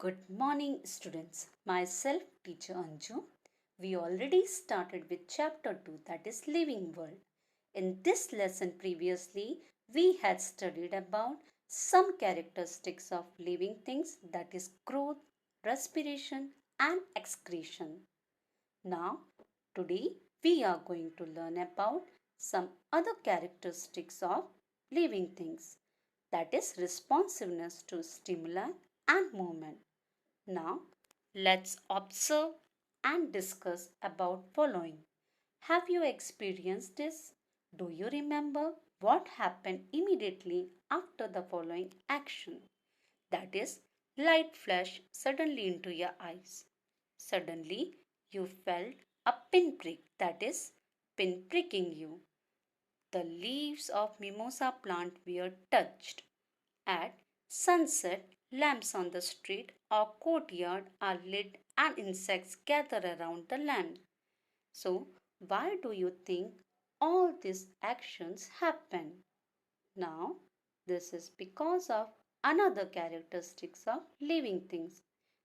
Good morning, students. Myself, Teacher Anju. We already started with chapter 2, that is Living World. In this lesson previously, we had studied about some characteristics of living things, that is growth, respiration, and excretion. Now, today we are going to learn about some other characteristics of living things, that is responsiveness to stimuli and movement. Now, let's observe and discuss about following. Have you experienced this? Do you remember what happened immediately after the following action? That is, light flashed suddenly into your eyes. Suddenly, you felt a pinprick, that is, pin pricking you. The leaves of mimosa plant were touched. At sunset, lamps on the street or courtyard are lit and insects gather around the lamp. So, why do you think all these actions happen? Now, this is because of another characteristics of living things,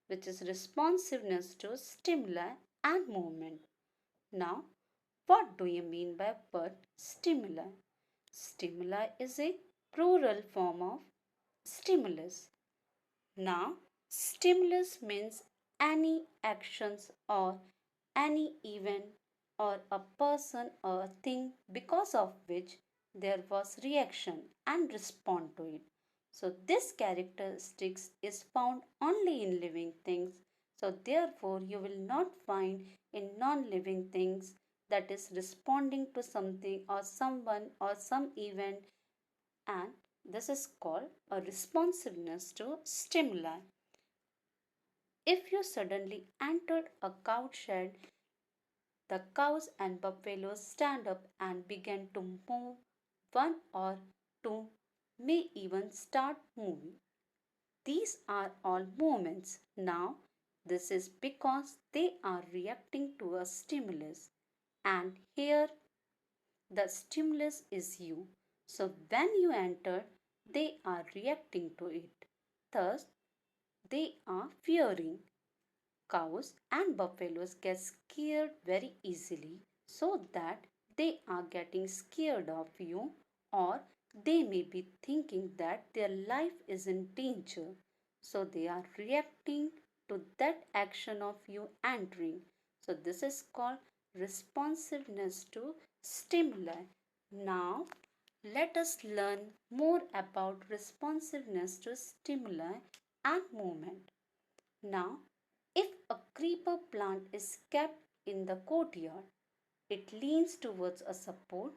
which is responsiveness to stimuli and movement. Now, what do you mean by word stimuli? Stimuli is a plural form of stimulus. Now, stimulus means any actions or any event or a person or a thing because of which there was reaction and respond to it. So this characteristics is found only in living things. So therefore you will not find in non-living things that is responding to something or someone or some event, and this is called a responsiveness to stimuli. If you suddenly entered a cow shed, the cows and buffaloes stand up and begin to move. One or two may even start moving. These are all movements. Now, this is because they are reacting to a stimulus, and here the stimulus is you. So, when you enter, they are reacting to it. Thus, they are fearing. Cows and buffaloes get scared very easily, so that they are getting scared of you, or they may be thinking that their life is in danger. So they are reacting to that action of you entering. So this is called responsiveness to stimuli. Now let us learn more about responsiveness to stimuli and movement. Now, if a creeper plant is kept in the courtyard, it leans towards a support.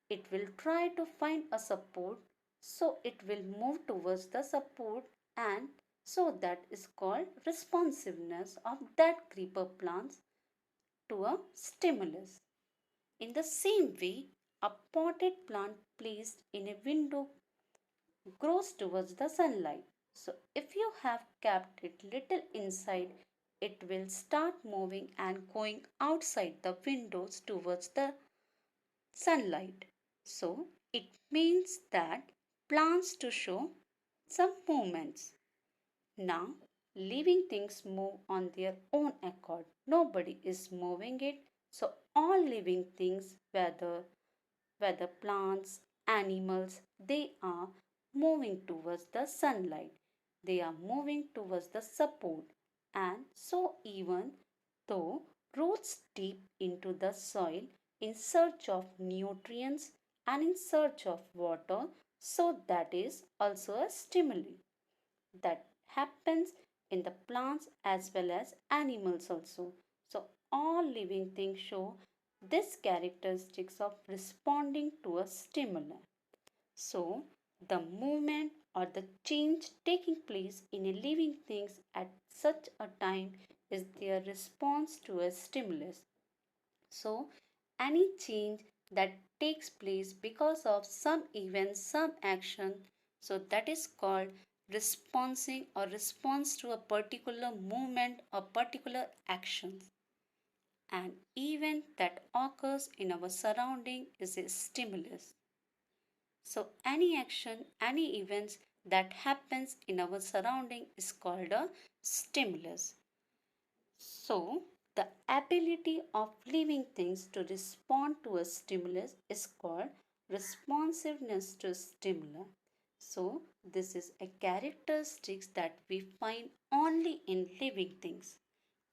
It will try to find a support, so it will move towards the support, and so that is called responsiveness of that creeper plant to a stimulus. In the same way, a potted plant placed in a window grows towards the sunlight. So if you have kept it little inside, it will start moving and going outside the windows towards the sunlight. So it means that plants to show some movements. Now living things move on their own accord. Nobody is moving it. So all living things, whether plants, animals, they are moving towards the sunlight. They are moving towards the support. And so even though roots deep into the soil in search of nutrients and in search of water, so that is also a stimuli that happens in the plants as well as animals also. So all living things show this characteristics of responding to a stimuli. So the movement or the change taking place in a living things at such a time is their response to a stimulus. So any change that takes place because of some event, some action, so that is called responding or response to a particular movement or particular actions. An event that occurs in our surrounding is a stimulus. So any action, any events that happens in our surrounding is called a stimulus. So, the ability of living things to respond to a stimulus is called responsiveness to stimuli. So, this is a characteristic that we find only in living things.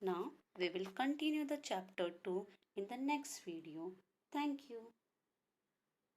Now, we will continue the chapter 2 in the next video. Thank you.